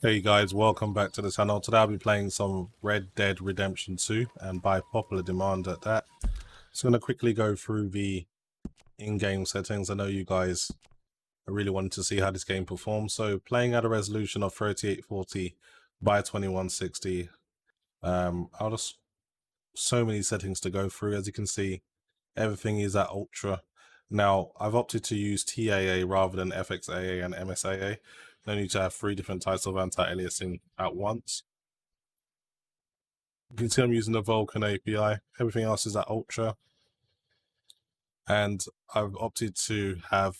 Hey guys, welcome back to the channel. Today I'll be playing some Red Dead Redemption 2, and by popular demand at that. Just going to quickly go through the in-game settings. I know you guys really wanted to see how this game performs. So playing at a resolution of 3840 by 2160. I'll just so many settings to go through. As you can see, everything is at ultra. Now I've opted to use TAA rather than FXAA and MSAA. No need to have 3 different types of anti-aliasing at once. You can see I'm using the Vulkan API. Everything else is at ultra. And I've opted to have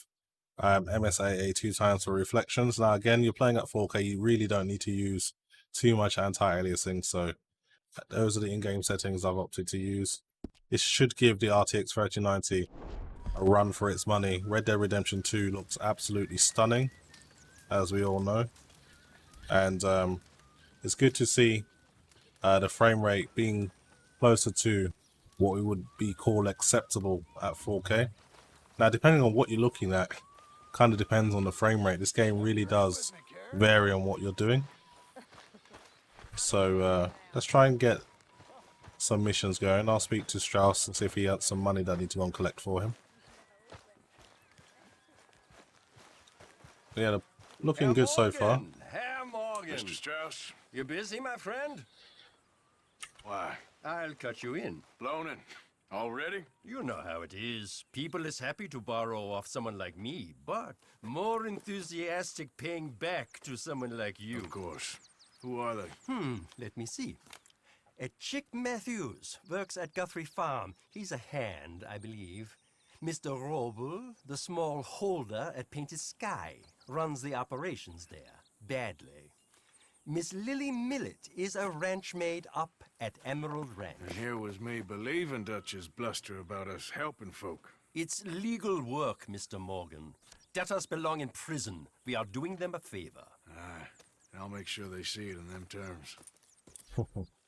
MSAA 2 times for reflections. Now again, you're playing at 4K, you really don't need to use too much anti-aliasing. So those are the in-game settings I've opted to use. It should give the RTX 3090 a run for its money. Red Dead Redemption 2 looks absolutely stunning, as we all know. And it's good to see the frame rate being closer to what we would be called acceptable at 4K. Now, depending on what you're looking at, kind of depends on the frame rate. This game really does vary on what you're doing. So let's try and get some missions going. I'll speak to Strauss and see if he has some money that I need to go and collect for him. Yeah, looking good so far. Herr Morgan. Mr. Strauss? You busy, my friend? Why? I'll cut you in. Blown in? Already? You know how it is. People is happy to borrow off someone like me, but more enthusiastic paying back to someone like you. Of course. Who are they? Let me see. Chick Matthews works at Guthrie Farm. He's a hand, I believe. Mr. Roble, the small holder at Painted Sky, runs the operations there, badly. Miss Lily Millet is a ranch maid up at Emerald Ranch. And here was me believing Dutch's bluster about us helping folk. It's legal work, Mr. Morgan. Debtors belong in prison. We are doing them a favor. Aye, and I'll make sure they see it in them terms.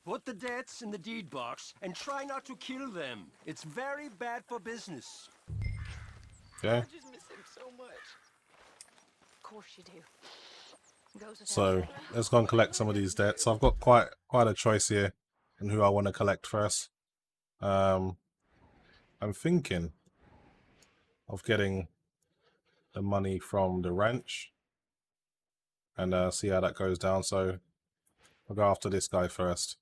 Put the debts in the deed box and try not to kill them. It's very bad for business. Okay. I just miss him so much. Of course you do. Goes without So saying. let's go and collect some of these debts. I've got quite a choice here in who I want to collect first. I'm thinking of getting the money from the ranch and see how that goes down. So I'll go after this guy first,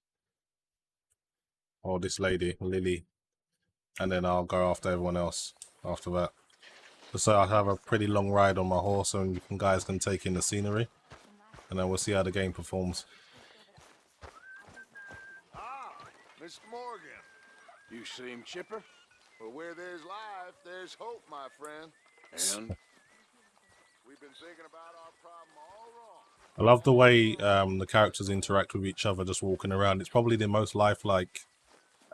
or this lady, Lily, and then I'll go after everyone else after that. So I have a pretty long ride on my horse, and you guys can take in the scenery, and then we'll see how the game performs. Ah, Mr. Morgan. You seem chipper. Well, where there's life, there's hope, my friend. And? We've been thinking about our problem all wrong. I love the way the characters interact with each other just walking around. It's probably the most lifelike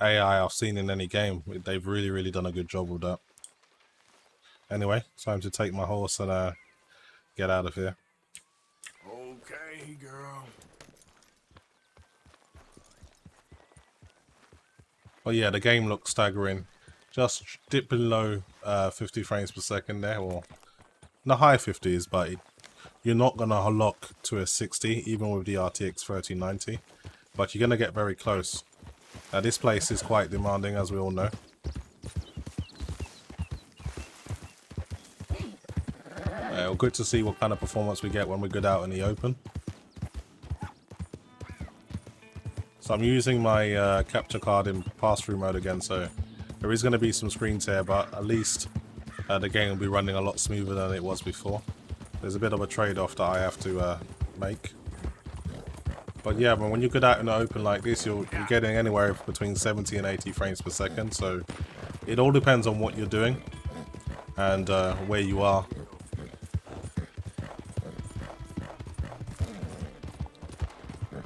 AI I've seen in any game. They've really done a good job with that. Anyway, time to take my horse and get out of here. Okay, girl. Oh yeah, the game looks staggering. Just dip below 50 frames per second there, or in the high 50s, but you're not going to lock to a 60, even with the RTX 3090. But you're going to get very close. Now this place is quite demanding, as we all know. Good to see what kind of performance we get when we're good out in the open. So I'm using my capture card in pass-through mode again, so there is going to be some screen tear, but at least the game will be running a lot smoother than it was before. There's a bit of a trade-off that I have to make. But yeah, when you're good out in the open like this, you're getting anywhere between 70 and 80 frames per second, so it all depends on what you're doing and where you are.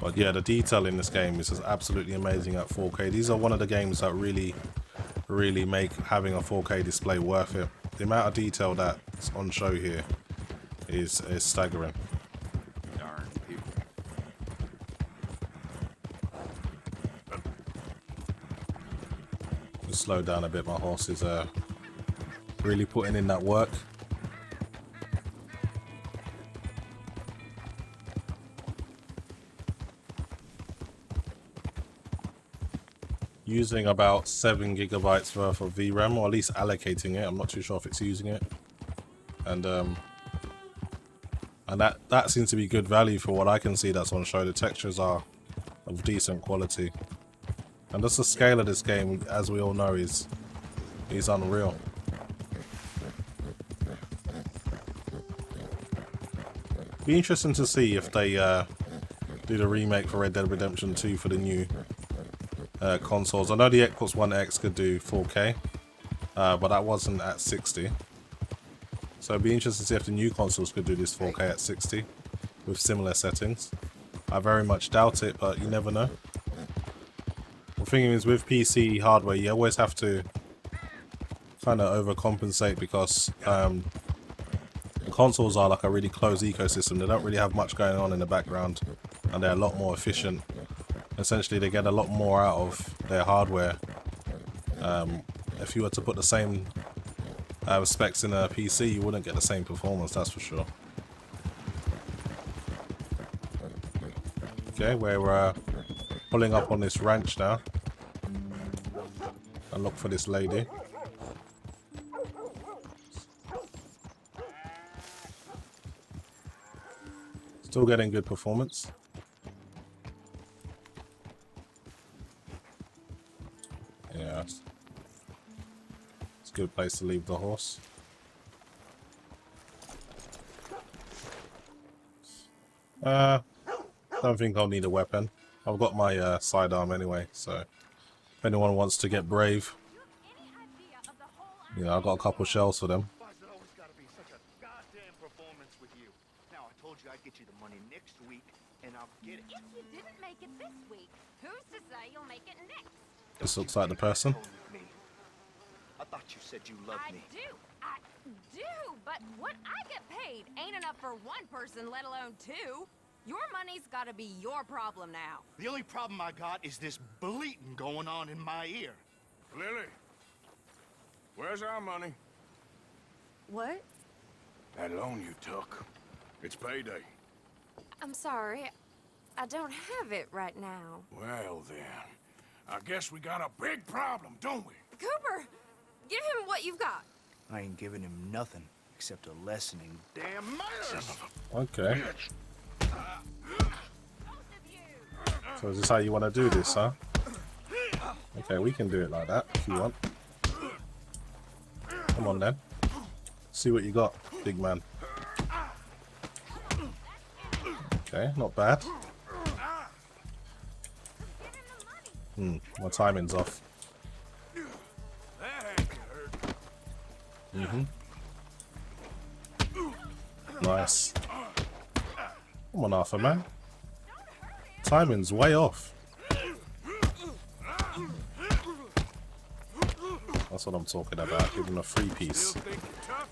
But yeah, the detail in this game is just absolutely amazing at 4K. These are one of the games that really make having a 4K display worth it. The amount of detail that's on show here is staggering. Darn people. Just slow down a bit, my horse is really putting in that work. using about 7 gigabytes worth of VRAM, or at least allocating it. I'm not too sure if it's using it. And that seems to be good value for what I can see that's on show. The textures are of decent quality. And just the scale of this game, as we all know, is unreal. Be interesting to see if they do the remake for Red Dead Redemption 2 for the new consoles. I know the Xbox One X could do 4K, but that wasn't at 60. So it'd be interesting to see if the new consoles could do this 4K at 60 with similar settings. I very much doubt it, but you never know. The thing is, with PC hardware, you always have to kind of overcompensate because consoles are like a really closed ecosystem. They don't really have much going on in the background, and they're a lot more efficient. Essentially, they get a lot more out of their hardware. If you were to put the same specs in a PC, you wouldn't get the same performance, that's for sure. Okay, we're pulling up on this ranch now and look for this lady. Still getting good performance. Yeah, it's a good place to leave the horse. Don't think I'll need a weapon. I've got my sidearm anyway, so if anyone wants to get brave, you know, I've got a couple shells for them. Why's it always gotta be such a goddamn performance with you? Now, I told you I'd get you the money next week, and I'll get it. If you didn't make it this week, who's to say you'll make it next? This looks like the person. I thought you said you loved I me. do, but what I get paid ain't enough for one person, let alone two. Your money's gotta be your problem now. The only problem I got is this bleating going on in my ear. Lily, where's our money? What? That loan you took. It's payday. I'm sorry, I don't have it right now. Well then, I guess we got a big problem, don't we? Cooper, give him what you've got. I ain't giving him nothing except a lessening damn manners. Okay. Both of you. So is this how you want to do this, huh? Okay, we can do it like that if you want. Come on then. See what you got, big man. Okay, not bad. My timing's off. Nice. Come on, Arthur, man. Timing's way off. That's what I'm talking about. Give him a free piece. Still think you're tough?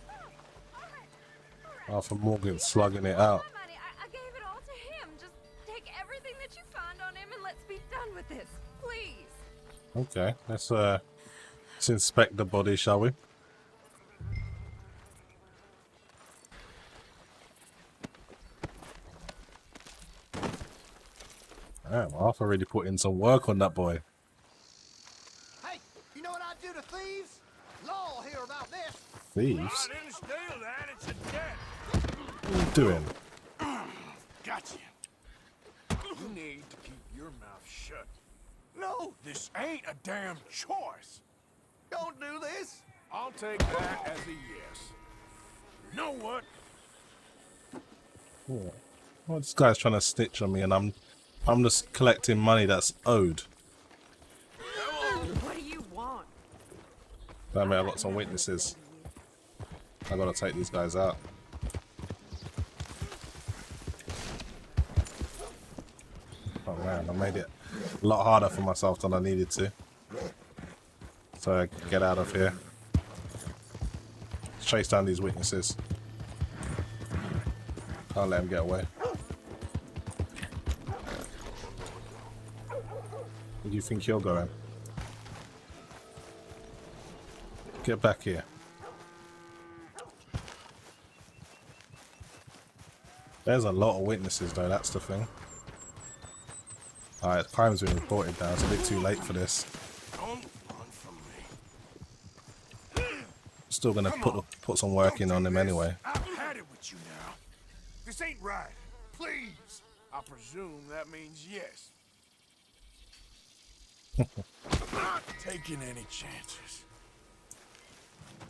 Arthur Morgan slugging it out. My money, I gave it all to him. Just take everything that you find on him and let's be done with this, please. Okay, let's inspect the body, shall we? Alright, well, Arthur really put in some work on that boy. Hey, you know what I'd do to thieves? Law will hear about this. Thieves? I didn't steal that, it's a debt. What are you doing? Gotcha. You need to keep your mouth shut. No, this ain't a damn choice. Don't do this. I'll take that as a yes. You know what? Well, this guy's trying to snitch on me, and I'm just collecting money that's owed. What do you want? Damn it, I've got some witnesses. I gotta take these guys out. Oh man, I made it a lot harder for myself than I needed to. So I can get out of here. Let's chase down these witnesses. Can't let them get away. Where do you think you're going? Get back here. There's a lot of witnesses though, that's the thing. Alright, crime's been reported now, it's a bit too late for this. still gonna put some work in on him anyway. I've had it with you now. This ain't right. Please. I presume that means yes. Not taking any chances.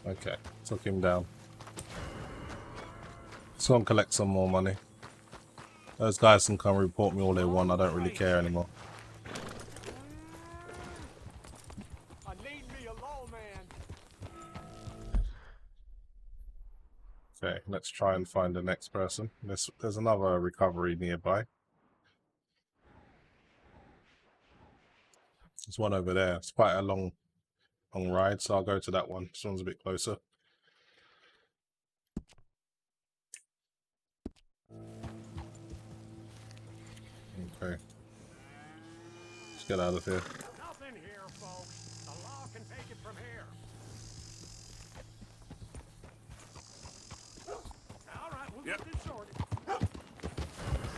Okay, took him down. Let's go and collect some more money. Those guys can come report me all they want. I don't really care anymore. I need me a lawman. Okay, let's try and find the next person. There's another recovery nearby. There's one over there. It's quite a long ride, so I'll go to that one. This one's a bit closer. Okay. Let's get out of here. Nothing here, folks. The law can take it from here. All right, we'll get this sorted.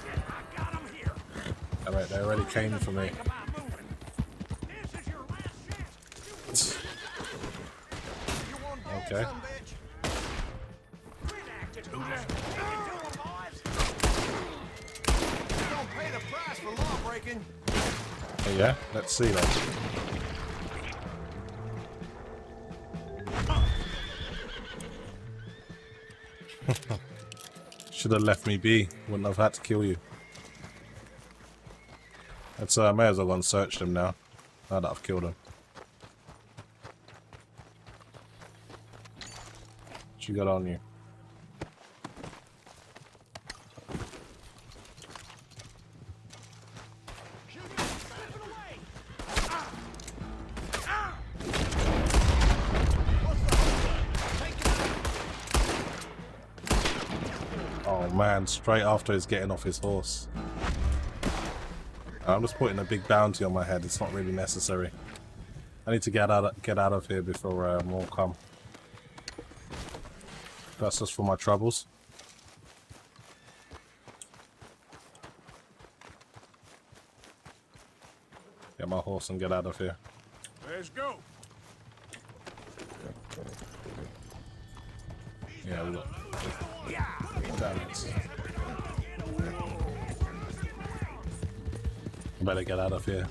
Shit, I got him here. Alright, they already came for me. Come on, moving. This is your last chance. You want that, Okay. son bitch? Quit acting hooter. You can do 'em, boys. You don't pay the price for law breaking. Oh, yeah, let's see that. Should have left me be. Wouldn't have had to kill you. That's I may as well go and search them now. Now that I've killed them. What you got on you? Oh man, straight after he's getting off his horse. I'm just putting a big bounty on my head. It's not really necessary. I need to get out of here before more come. That's just for my troubles. Get my horse and get out of here. Let's go. Yeah, we got. Damn it. I better get out of here.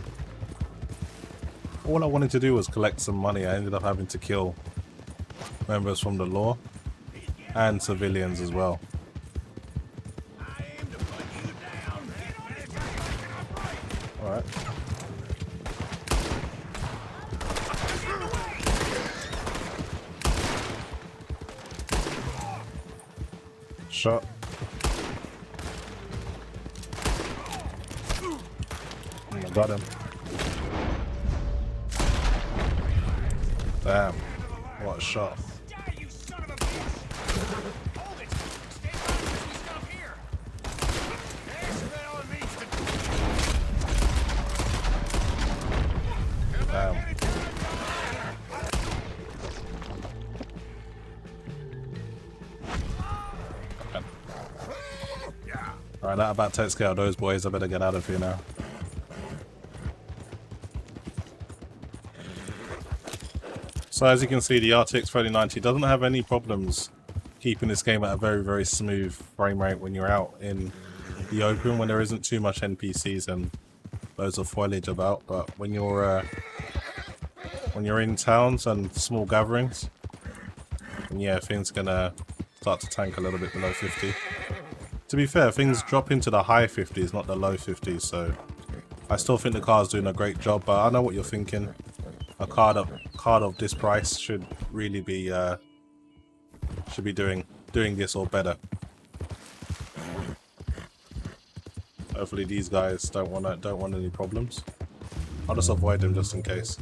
All I wanted to do was collect some money. I ended up having to kill members from the law and civilians as well. Alright. Shot. I got him. Damn. What a shot. You son of a bitch! Hold it! Stay back as we stop here! That's what all it means to... Damn. Alright, that about takes care of those boys. I better get out of here now. So as you can see, the RTX 3090 doesn't have any problems keeping this game at a very, very smooth frame rate when you're out in the open, when there isn't too much NPCs and loads of foliage about. But when you're in towns and small gatherings, and yeah, things are gonna start to tank a little bit below 50. To be fair, things drop into the high 50s, not the low 50s, so I still think the car's doing a great job, but I know what you're thinking. A card of this price should really be doing this or better. Hopefully these guys don't want any problems. I'll just avoid them just in case.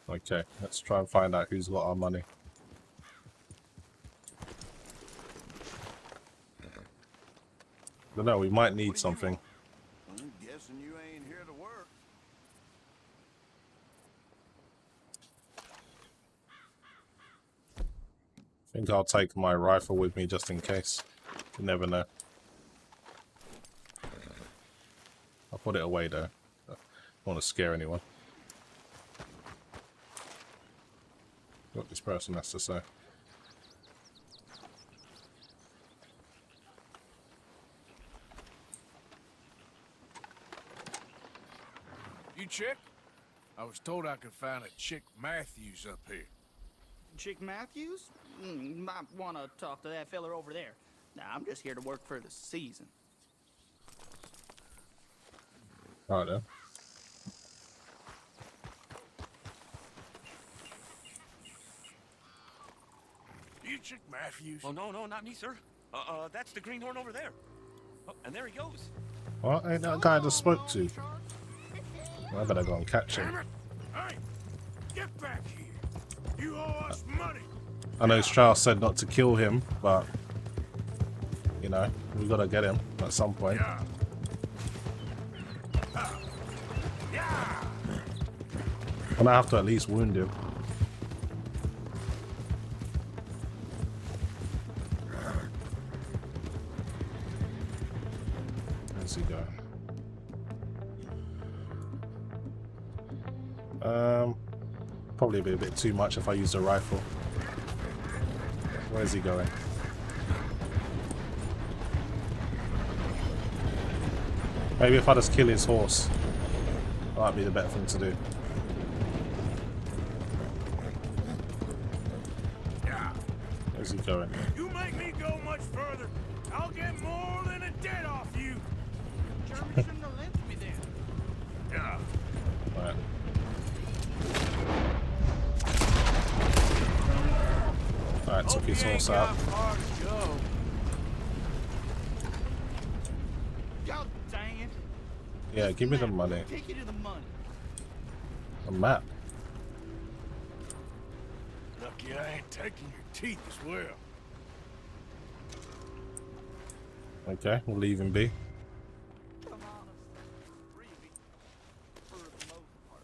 Okay, let's try and find out who's got our money. I don't know, we might need something. I'm guessing you ain't here to work. I think I'll take my rifle with me just in case. You never know. put it away though. I don't want to scare anyone. What this person has to say. You Chick? I was told I could find a Chick Matthews up here. Chick Matthews? Might want to talk to that fella over there. Nah, I'm just here to work for the season. Right then. You Chick Matthews? Oh, no, not me, sir. That's the greenhorn over there. Oh, and there he goes. What? Ain't that guy I just spoke to? I better go and catch him. Damn it! Hey! Get back here! You owe us money! I know Strauss said not to kill him, but you know, we gotta get him at some point. Yeah. Yeah. And I have to at least wound him. Where's he going? Probably be a bit too much if I use a rifle. Where's he going? Maybe if I just kill his horse, that might be the better thing to do. Yeah. Where's he going? You make me go much further, I'll get more than a debt off you. Jeremy shouldn't have left me there. Yeah. Right. Alright, took his horse out. Far to go. God dang it. Yeah, give me the money. Take you to the money. A map. Lucky I ain't taking your teeth as well. Okay, we'll leave him be. Come on, really, for the most part.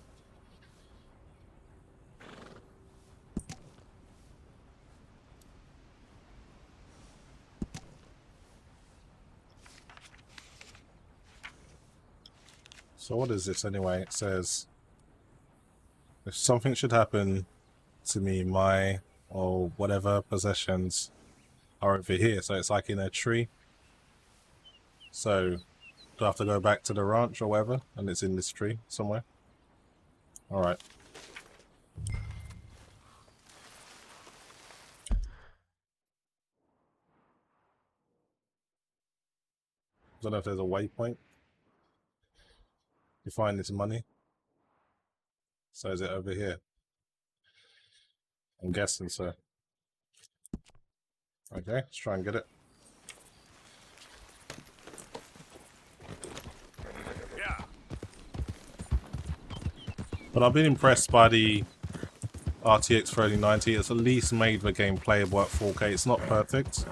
So what is this anyway? It says if something should happen to me, my or whatever possessions are over here. So it's like in a tree. So do I have to go back to the ranch or whatever? And it's in this tree somewhere. Alright. I don't know if there's a waypoint. You find this money. So is it over here? I'm guessing so. Okay, let's try and get it. Yeah. But I've been impressed by the RTX 3090. It's at least made the game playable at 4K. It's not perfect,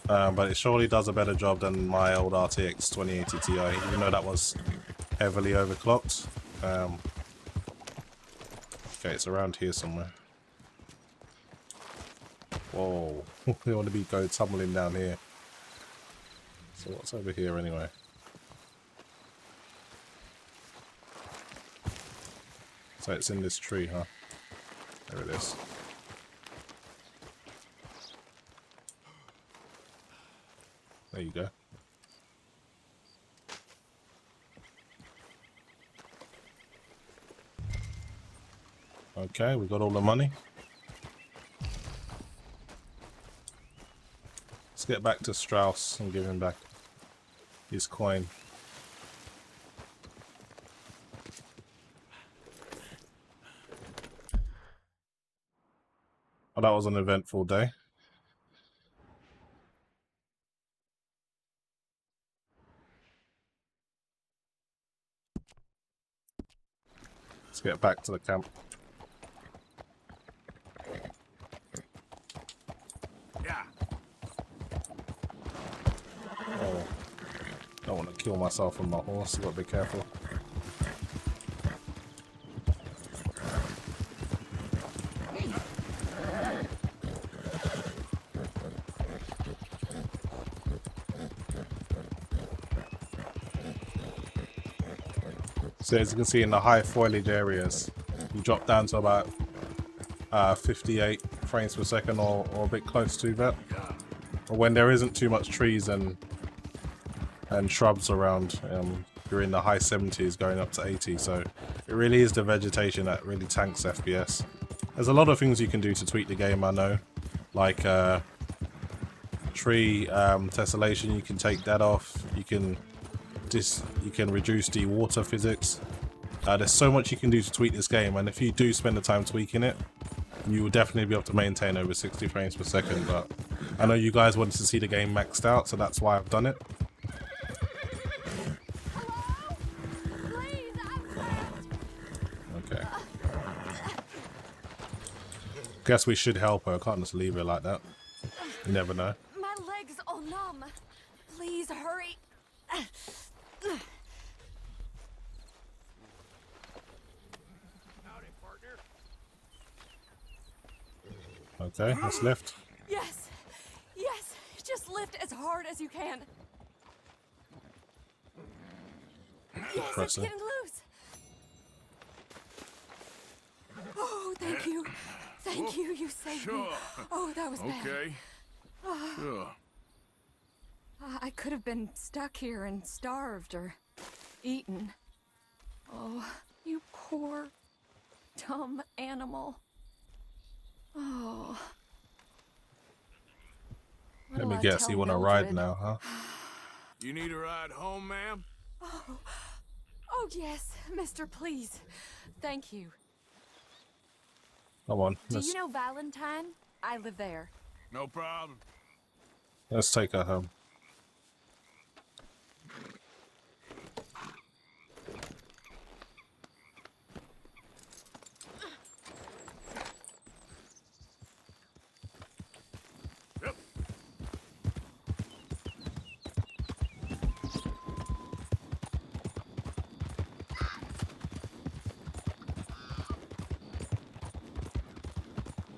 but it surely does a better job than my old RTX 2080 Ti, even though that was heavily overclocked. Okay, it's around here somewhere. Whoa, we want to be go tumbling down here. So what's over here anyway? So it's in this tree, huh? There it is. There you go. Okay, we got all the money. Let's get back to Strauss and give him back his coin. Oh, that was an eventful day. Let's get back to the camp. Yeah. Oh, don't want to kill myself and my horse. Gotta be careful. So as you can see in the high foliage areas, you drop down to about 58 frames per second or a bit close to that. Or when there isn't too much trees and shrubs around, you're in the high 70s going up to 80. So it really is the vegetation that really tanks FPS. There's a lot of things you can do to tweak the game, I know, like tree tessellation. You can take that off. You can reduce the water physics. There's so much you can do to tweak this game, and if you do spend the time tweaking it, you will definitely be able to maintain over 60 frames per second. But I know you guys wanted to see the game maxed out, so that's why I've done it. Okay. Guess we should help her. I can't just leave her like that. You never know. My leg's all numb. Please hurry. Okay, let's lift. Yes. Yes. Just lift as hard as you can. Yes, Press it's it. getting loose. Oh, thank you. Thank you. You saved me. Oh, that was bad. Okay. Sure. I could have been stuck here and starved or eaten. Oh, you poor, dumb animal. Oh. Let me guess, you want to ride now, huh? You need a ride home, ma'am? Oh, yes, mister, please. Thank you. Come on, Do you know Valentine? I live there. No problem. let's take her home.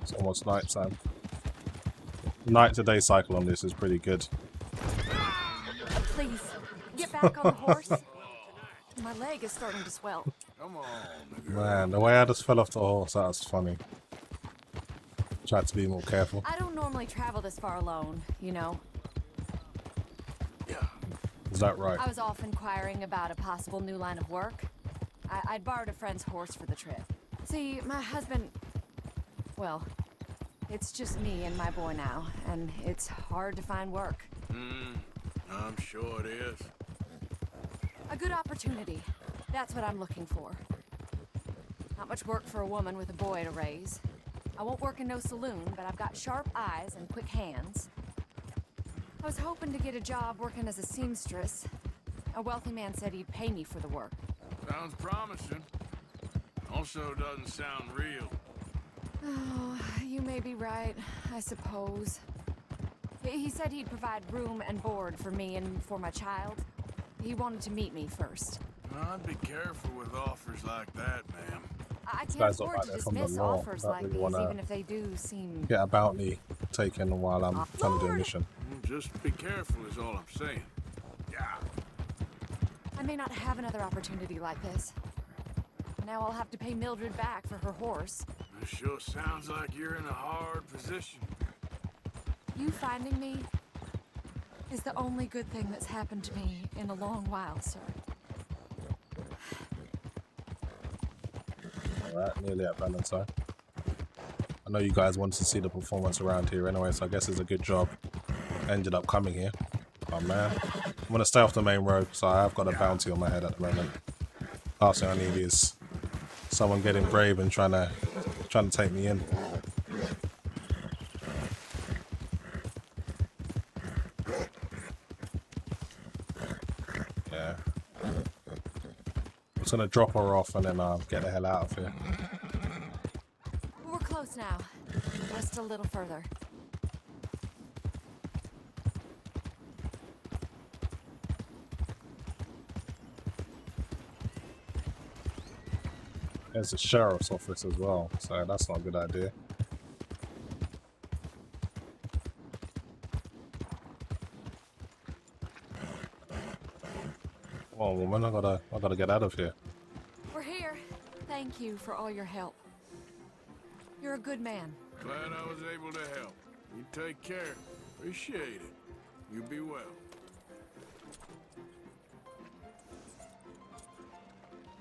It's almost night time. Night to day cycle on this is pretty good. Please, get back on the horse. My leg is starting to swell. Come on. Man, the way I just fell off the horse, that was funny. Tried to be more careful. I don't normally travel this far alone, you know. Is that right? I was off inquiring about a possible new line of work. I'd borrowed a friend's horse for the trip. See, my husband... Well, it's just me and my boy now, and it's hard to find work. I'm sure it is. A good opportunity. That's what I'm looking for. Not much work for a woman with a boy to raise. I won't work in no saloon, but I've got sharp eyes and quick hands. I was hoping to get a job working as a seamstress. A wealthy man said he'd pay me for the work. Sounds promising. Also doesn't sound real. Oh, you may be right, I suppose. He said he'd provide room and board for me and for my child. He wanted to meet me first. I'd be careful with offers like that, ma'am. I can't guys look afford like to they're from the dismiss law. offers Don't like really these, wanna even if they do seem... Get a bounty taken while I'm trying to do a mission. Just be careful is all I'm saying. Yeah. I may not have another opportunity like this. Now I'll have to pay Mildred back for her horse. It sure sounds like you're in a hard position. You finding me is the only good thing that's happened to me in a long while, sir. Alright, nearly at Valentine. I know you guys wanted to see the performance around here anyway, so I guess it's a good job. Ended up coming here. Oh man. I'm gonna stay off the main road, so I have got a bounty on my head at the moment. Last thing I need is someone getting brave and trying to take me in. Yeah. I'm just gonna drop her off and then get the hell out of here. We're close now. Just a little further. There's a sheriff's office as well, so that's not a good idea. Come on, woman, I gotta get out of here. Thank you for all your help. You're a good man. Glad I was able to help. You take care. Appreciate it. You be well.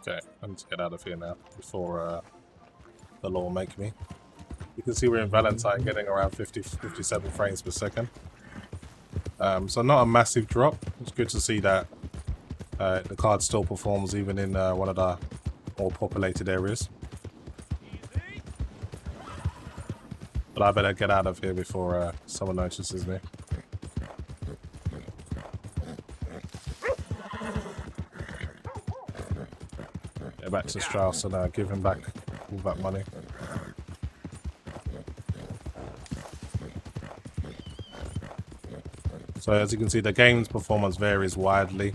Okay, I need to get out of here now before the law make me. You can see we're in Valentine getting around 57 frames per second. So not a massive drop. It's good to see that the card still performs even in one of the more populated areas. But I better get out of here before someone notices me. Get back to Strauss and give him back all that money. So as you can see, the game's performance varies wildly.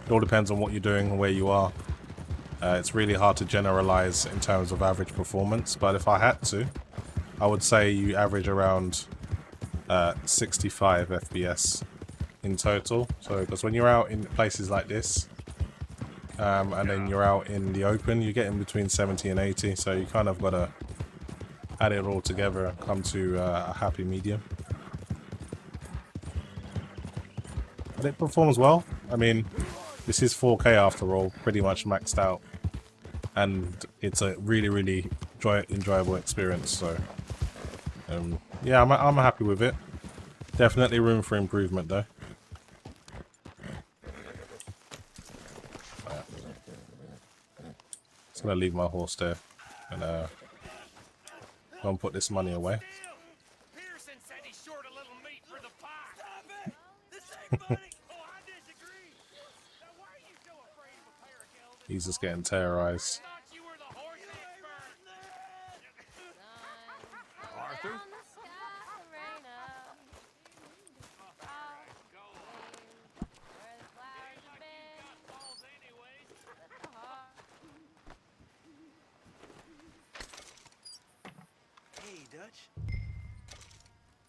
It all depends on what you're doing and where you are. It's really hard to generalize in terms of average performance, but if I had to, I would say you average around 65 FPS in total. So because when you're out in places like this, and then you're out in the open, you get in between 70 and 80, so you kind of got to add it all together and come to a happy medium. But it performs well. I mean, this is 4K after all, pretty much maxed out. And it's a really, really enjoyable experience. So, yeah, I'm happy with it. Definitely room for improvement, though. Just gonna leave my horse there and go and put this money away. Pearson said he's short a little meat for the pie. Stop it! This ain't funny. Oh, I disagree. Now, why are you so afraid of a pair of geldings? He's just getting terrorized. I thought you were the horse expert. Arthur? Hey, Dutch.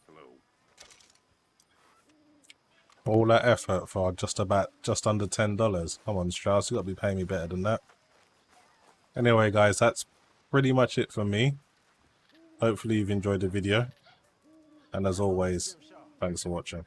Hello. All that effort for just under $10. Come on, Strauss, you gotta be paying me better than that. Anyway, guys, that's pretty much it for me. Hopefully you've enjoyed the video. And as always, thanks for watching.